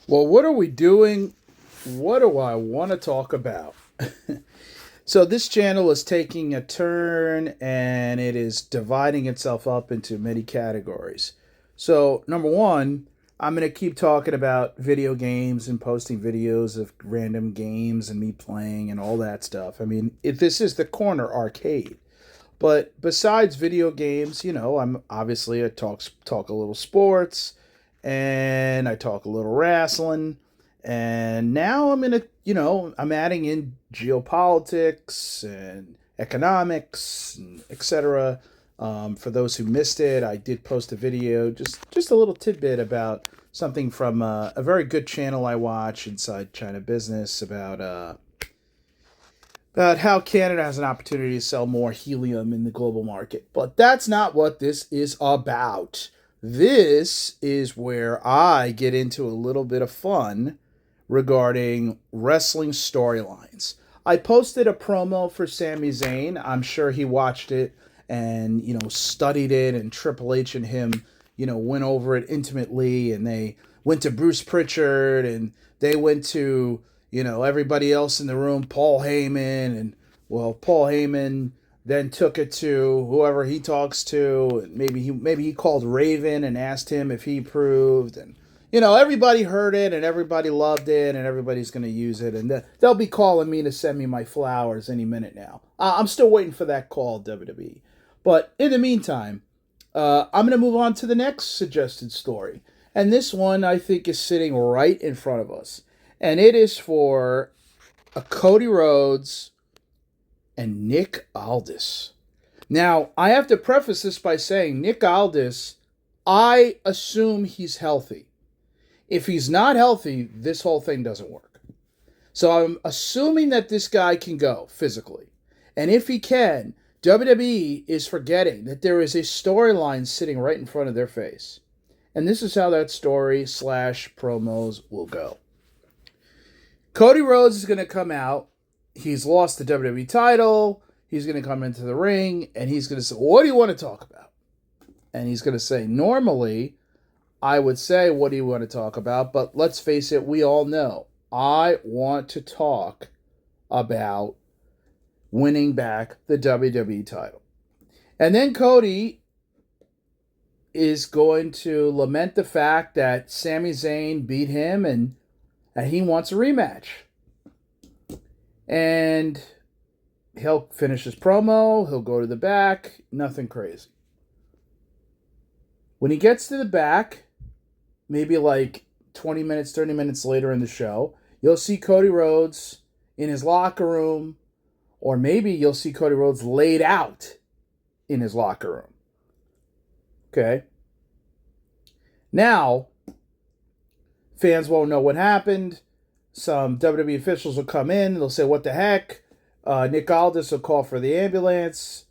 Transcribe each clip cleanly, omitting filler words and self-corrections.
Well, what are we doing? What do I want to talk about? So, this channel is taking a turn and it is dividing itself up into many categories. So, number one, I'm going to keep talking about video games and posting videos of random games and me playing and all that stuff. I mean, if this is the corner arcade. But besides video games, I'm obviously I talk a little sports and I talk a little wrestling. And now I'm adding in geopolitics and economics, and etc. For those who missed it, I did post a video, just a little tidbit about something from a very good channel I watch inside China Business about how Canada has an opportunity to sell more helium in the global market. But that's not what this is about. This is where I get into a little bit of fun regarding wrestling storylines. I posted a promo for Sami Zayn. I'm sure he watched it and, studied it, and Triple H and him, went over it intimately, and they went to Bruce Pritchard, and they went to everybody else in the room, Paul Heyman, and Paul Heyman then took it to whoever he talks to, and maybe he called Raven and asked him if he approved, and everybody heard it and everybody loved it and everybody's going to use it, and they'll be calling me to send me my flowers any minute now. I'm still waiting for that call, WWE. But in the meantime, I'm going to move on to the next suggested story, and this one I think is sitting right in front of us, and it is for a Cody Rhodes and Nick Aldis. Now, I have to preface this by saying Nick Aldis, I assume he's healthy. If he's not healthy, this whole thing doesn't work. So I'm assuming that this guy can go physically. And if he can, WWE is forgetting that there is a storyline sitting right in front of their face. And this is how that story / promos will go. Cody Rhodes is going to come out. He's lost the WWE title. He's going to come into the ring and he's going to say, "What do you want to talk about?" And he's going to say, normally, I would say, "What do you want to talk about?" But let's face it, we all know. I want to talk about winning back the WWE title. And then Cody is going to lament the fact that Sami Zayn beat him and he wants a rematch. And he'll finish his promo, he'll go to the back, nothing crazy. When he gets to the back, maybe like 20 minutes, 30 minutes later in the show, you'll see Cody Rhodes in his locker room, or maybe you'll see Cody Rhodes laid out in his locker room. Okay? Now, fans won't know what happened. Some WWE officials will come in. They'll say, "What the heck?" Nick Aldis will call for the ambulance.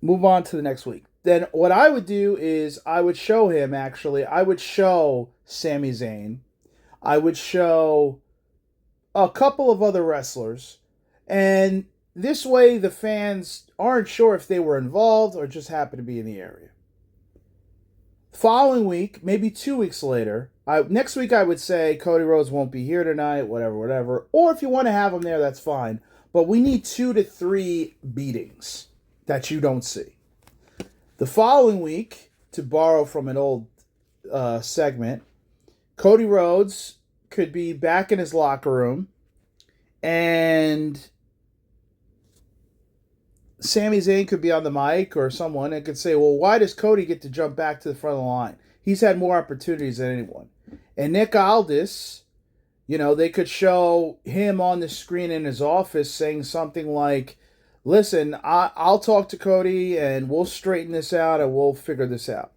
Move on to the next week. Then what I would do is I would show him, actually. I would show Sami Zayn. I would show a couple of other wrestlers. And this way the fans aren't sure if they were involved or just happened to be in the area. Following week, maybe 2 weeks later, next week I would say Cody Rhodes won't be here tonight, whatever. Or if you want to have him there, that's fine. But we need 2 to 3 beatings that you don't see. The following week, to borrow from an old segment, Cody Rhodes could be back in his locker room and Sami Zayn could be on the mic or someone and could say, "Well, why does Cody get to jump back to the front of the line? He's had more opportunities than anyone." And Nick Aldis, they could show him on the screen in his office saying something like, "Listen, I'll talk to Cody and we'll straighten this out and we'll figure this out."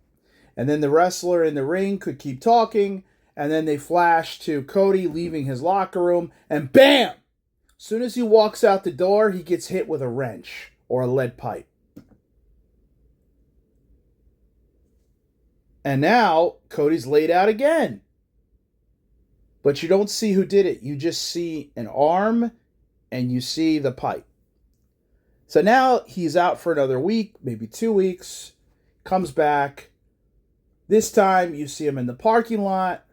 And then the wrestler in the ring could keep talking, and then they flash to Cody leaving his locker room, and bam! As soon as he walks out the door, he gets hit with a wrench or a lead pipe. And now Cody's laid out again. But you don't see who did it. You just see an arm and you see the pipe. So now he's out for another week, maybe 2 weeks, comes back. This time you see him in the parking lot.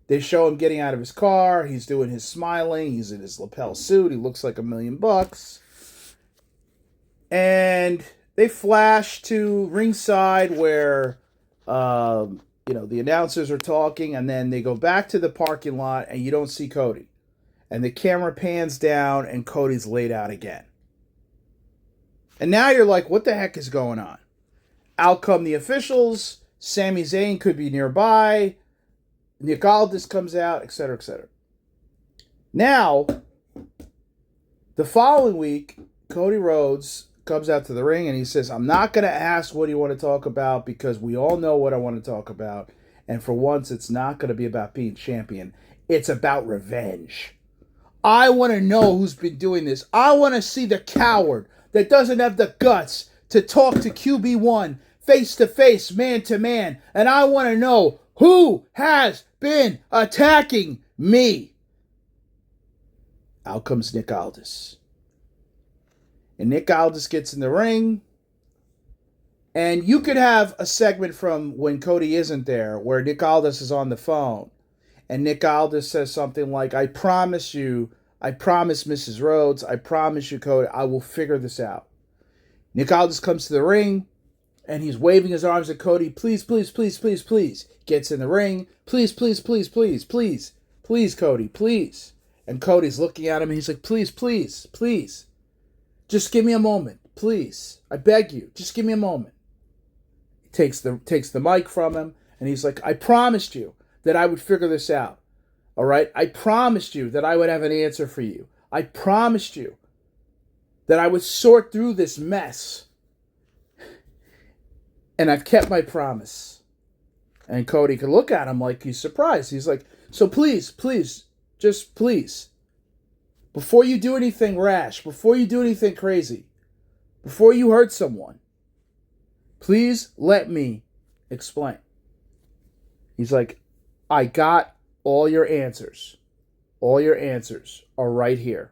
They show him getting out of his car. He's doing his smiling. He's in his lapel suit. He looks like $1,000,000. And they flash to ringside where, the announcers are talking. And then they go back to the parking lot and you don't see Cody. And the camera pans down and Cody's laid out again. And now you're like, what the heck is going on? Out come the officials. Sami Zayn could be nearby. Nick Aldis comes out, etc., etc. Now, the following week, Cody Rhodes comes out to the ring and he says, I'm not going to ask what you want to talk about because we all know what I want to talk about. And for once, it's not going to be about being champion. It's about revenge. I want to know who's been doing this. I want to see the coward that doesn't have the guts to talk to QB1 face to face, man to man. And I want to know who has been attacking me. Out comes Nick Aldis. And Nick Aldis gets in the ring. And you could have a segment from when Cody isn't there where Nick Aldis is on the phone. And Nick Aldis says something like, I promise Mrs. Rhodes, I promise you, Cody, I will figure this out. Nick Aldis comes to the ring, and he's waving his arms at Cody. Please, please, please, please, please. Gets in the ring. Please, please, please, please, please. Please, Cody, please. And Cody's looking at him, and he's like, please, please, please. Just give me a moment, please. I beg you, just give me a moment. He takes the mic from him, and he's like, I promised you that I would figure this out. All right? I promised you that I would have an answer for you. I promised you that I would sort through this mess. And I've kept my promise. And Cody could look at him like he's surprised. He's like, so please, please, just please, before you do anything rash, before you do anything crazy, before you hurt someone, please let me explain. He's like, I got all your answers. All your answers are right here.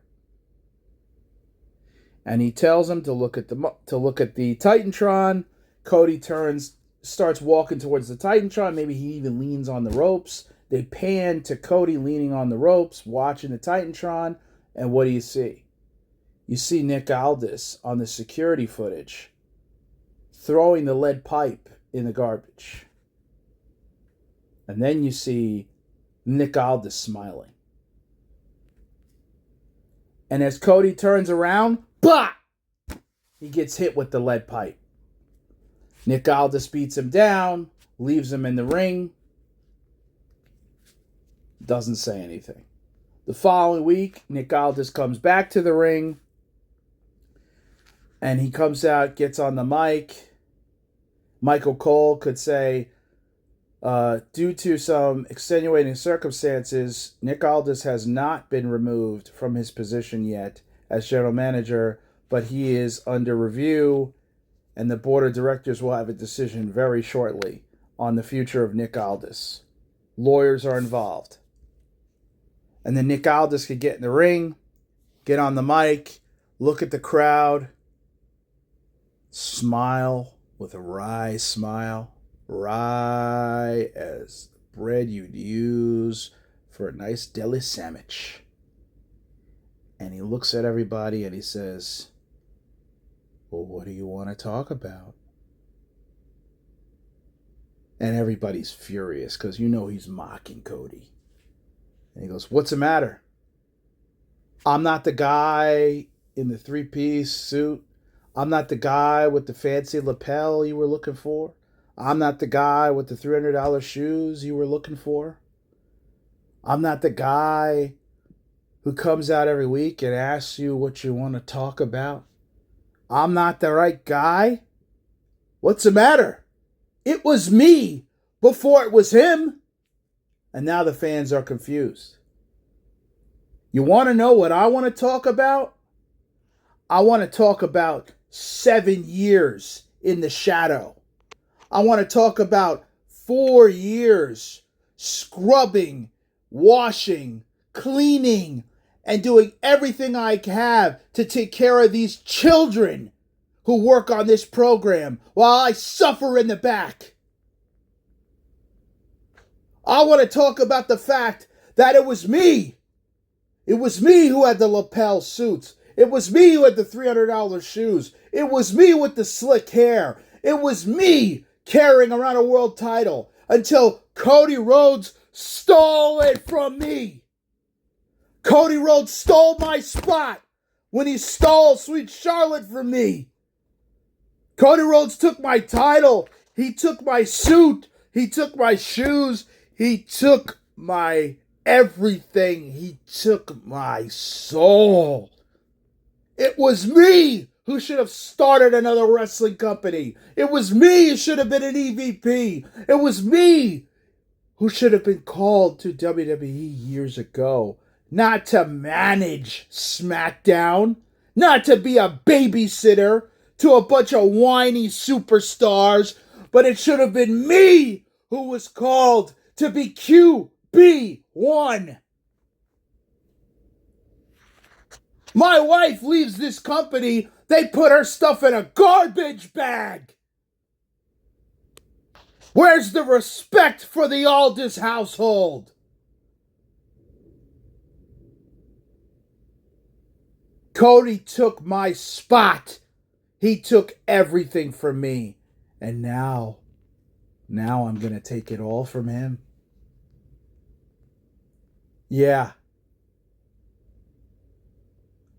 And he tells him to look at the Titantron. Cody starts walking towards the Titantron. Maybe he even leans on the ropes. They pan to Cody leaning on the ropes, watching the Titantron. And what do you see? You see Nick Aldis on the security footage throwing the lead pipe in the garbage. And then you see Nick Aldis smiling. And as Cody turns around, bah! He gets hit with the lead pipe. Nick Aldis beats him down, leaves him in the ring, doesn't say anything. The following week, Nick Aldis comes back to the ring, and he comes out, gets on the mic. Michael Cole could say, due to some extenuating circumstances, Nick Aldis has not been removed from his position yet as general manager, but he is under review, and the board of directors will have a decision very shortly on the future of Nick Aldis. Lawyers are involved. And then Nick Aldis could get in the ring, get on the mic, look at the crowd, smile with a wry smile. Rye as bread you'd use for a nice deli sandwich. And he looks at everybody and he says, well, what do you want to talk about? And everybody's furious because he's mocking Cody. And he goes, what's the matter? I'm not the guy in the three-piece suit. I'm not the guy with the fancy lapel you were looking for. I'm not the guy with the $300 shoes you were looking for. I'm not the guy who comes out every week and asks you what you want to talk about. I'm not the right guy. What's the matter? It was me before it was him. And now the fans are confused. You want to know what I want to talk about? I want to talk about 7 years in the shadow. I want to talk about 4 years scrubbing, washing, cleaning, and doing everything I have to take care of these children who work on this program while I suffer in the back. I want to talk about the fact that it was me. It was me who had the lapel suits. It was me who had the $300 shoes. It was me with the slick hair. It was me carrying around a world title until Cody Rhodes stole it from me. Cody Rhodes stole my spot when he stole Sweet Charlotte from me. Cody Rhodes took my title. He took my suit. He took my shoes. He took my everything. He took my soul. It was me who should have started another wrestling company. It was me who should have been an EVP. It was me who should have been called to WWE years ago. Not to manage SmackDown. Not to be a babysitter to a bunch of whiny superstars. But it should have been me who was called to be QB1. My wife leaves this company, they put her stuff in a garbage bag. Where's the respect for the Aldis household? Cody took my spot. He took everything from me. And now I'm going to take it all from him. Yeah.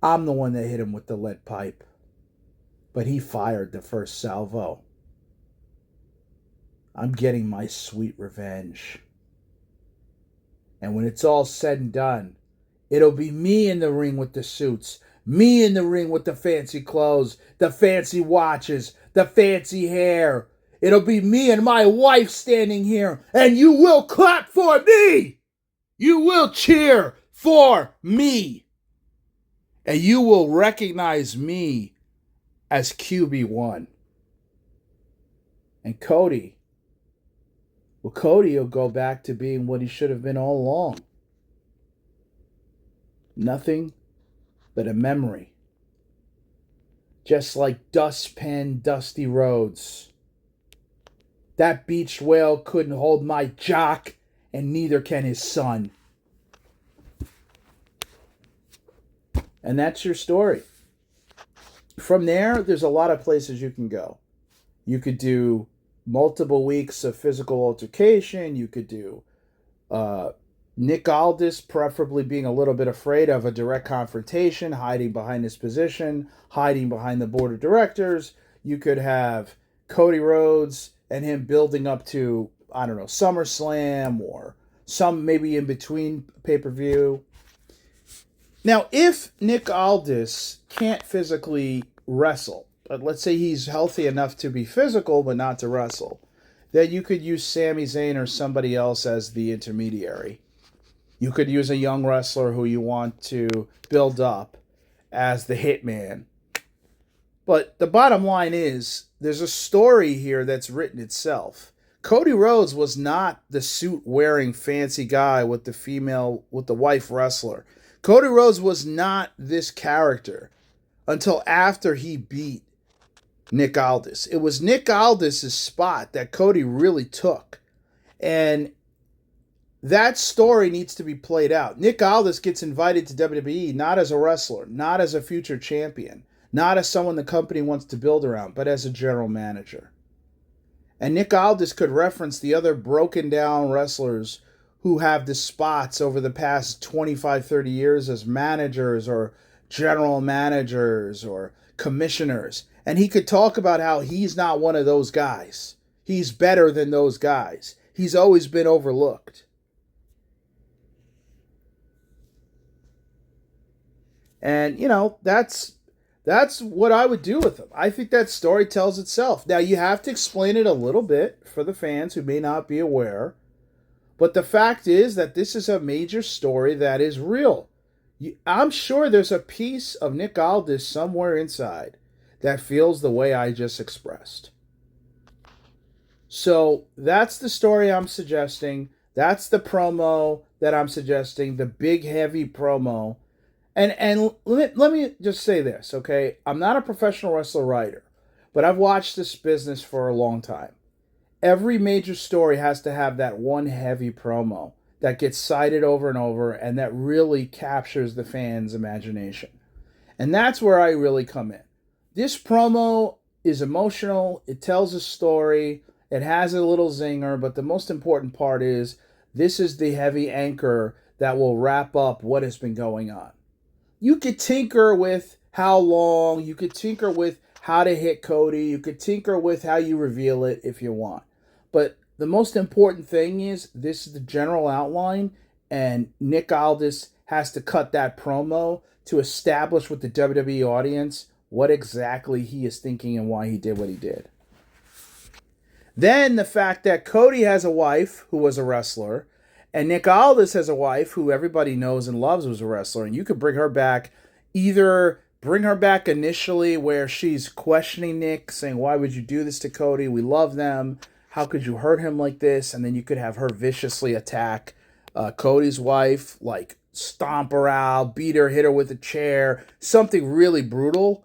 I'm the one that hit him with the lead pipe. But he fired the first salvo. I'm getting my sweet revenge. And when it's all said and done, it'll be me in the ring with the suits. Me in the ring with the fancy clothes, the fancy watches, the fancy hair. It'll be me and my wife standing here, and you will clap for me. You will cheer for me. And you will recognize me as QB1. And Cody will go back to being what he should have been all along. Nothing but a memory. Just like Dustpan Dusty Rhodes. That beached whale couldn't hold my jock, and neither can his son. And that's your story. From there's a lot of places you can go. You could do multiple weeks of physical altercation. You could do Nick Aldis preferably being a little bit afraid of a direct confrontation, hiding behind his position, hiding behind the board of directors. You could have Cody Rhodes and him building up to, I don't know, SummerSlam or some maybe in between pay-per-view. Now, if Nick Aldis can't physically wrestle, but let's say he's healthy enough to be physical but not to wrestle, then you could use Sami Zayn or somebody else as the intermediary. You could use a young wrestler who you want to build up as the hitman. But the bottom line is, there's a story here that's written itself. Cody Rhodes was not the suit-wearing fancy guy with the wife wrestler. Cody Rhodes was not this character until after he beat Nick Aldis. It was Nick Aldis' spot that Cody really took. And that story needs to be played out. Nick Aldis gets invited to WWE not as a wrestler, not as a future champion, not as someone the company wants to build around, but as a general manager. And Nick Aldis could reference the other broken down wrestlers who have the spots over the past 25, 30 years as managers or general managers or commissioners. And he could talk about how he's not one of those guys. He's better than those guys. He's always been overlooked. And, that's what I would do with him. I think that story tells itself. Now, you have to explain it a little bit for the fans who may not be aware. But the fact is that this is a major story that is real. I'm sure there's a piece of Nick Aldis somewhere inside that feels the way I just expressed. So that's the story I'm suggesting. That's the promo that I'm suggesting, the big, heavy promo. And let me just say this, okay? I'm not a professional wrestler writer, but I've watched this business for a long time. every major story has to have that one heavy promo that gets cited over and over and that really captures the fans' imagination. And that's where I really come in. This promo is emotional, it tells a story, it has a little zinger, but the most important part is this is the heavy anchor that will wrap up what has been going on. You could tinker with how long, you could tinker with how to hit Cody, you could tinker with how you reveal it if you want. But the most important thing is this is the general outline, and Nick Aldis has to cut that promo to establish with the WWE audience what exactly he is thinking and why he did what he did. Then the fact that Cody has a wife who was a wrestler, and Nick Aldis has a wife who everybody knows and loves was a wrestler, and you could bring her back, either bring her back initially where she's questioning Nick, saying, why would you do this to Cody? We love them. How could you hurt him like this? And then you could have her viciously attack Cody's wife, like stomp her out, beat her, hit her with a chair, something really brutal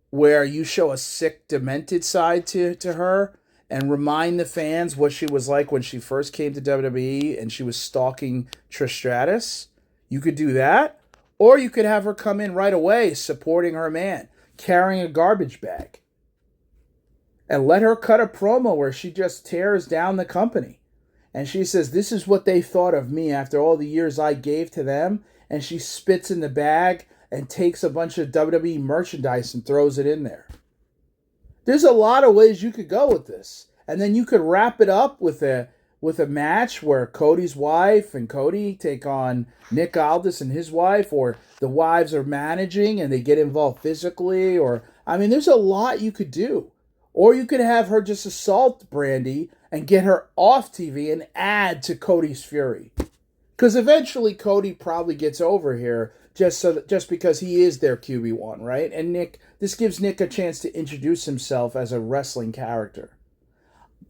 where you show a sick, demented side to her and remind the fans what she was like when she first came to WWE and she was stalking Trish Stratus. You could do that. Or you could have her come in right away supporting her man, carrying a garbage bag. And let her cut a promo where she just tears down the company. And she says, this is what they thought of me after all the years I gave to them. And she spits in the bag and takes a bunch of WWE merchandise and throws it in there. There's a lot of ways you could go with this. And then you could wrap it up with a match where Cody's wife and Cody take on Nick Aldis and his wife, or the wives are managing and they get involved physically. Or, I mean, there's a lot you could do. Or you could have her just assault Brandy and get her off TV and add to Cody's fury. Because eventually Cody probably gits over here just because he is their QB1, right? And this gives Nick a chance to introduce himself as a wrestling character.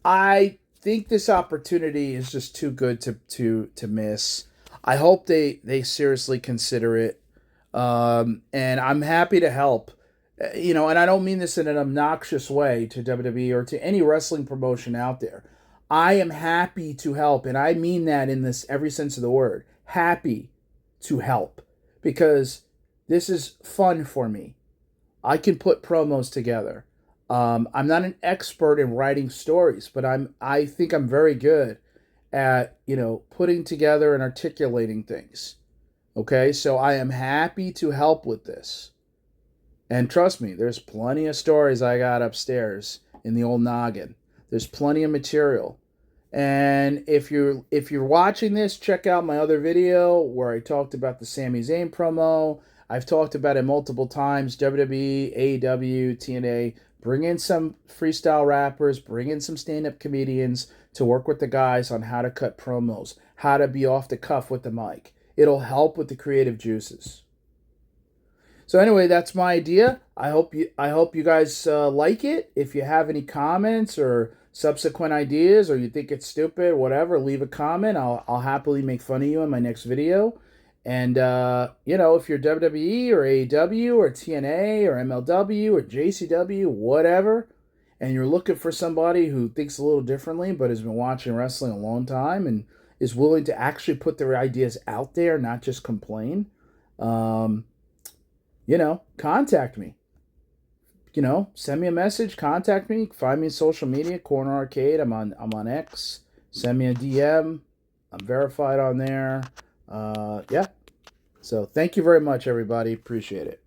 I think this opportunity is just too good to miss. I hope they seriously consider it. And I'm happy to help. And I don't mean this in an obnoxious way to WWE or to any wrestling promotion out there. I am happy to help, and I mean that in this every sense of the word. Happy to help, because this is fun for me. I can put promos together. I'm not an expert in writing stories, but I think I'm very good at putting together and articulating things. Okay, so I am happy to help with this. And trust me, there's plenty of stories I got upstairs in the old noggin. There's plenty of material. And if you're watching this, check out my other video where I talked about the Sami Zayn promo. I've talked about it multiple times. WWE, AEW, TNA. Bring in some freestyle rappers. Bring in some stand-up comedians to work with the guys on how to cut promos, how to be off the cuff with the mic. It'll help with the creative juices. So anyway, that's my idea. I hope you guys like it. If you have any comments or subsequent ideas, or you think it's stupid, whatever, leave a comment. I'll happily make fun of you in my next video. And if you're WWE or AEW or TNA or MLW or JCW, whatever, and you're looking for somebody who thinks a little differently but has been watching wrestling a long time and is willing to actually put their ideas out there, not just complain, contact me. Send me a message, contact me, find me on social media, Corner Arcade. I'm on X. Send me a DM. I'm verified on there. Yeah. So thank you very much, everybody. Appreciate it.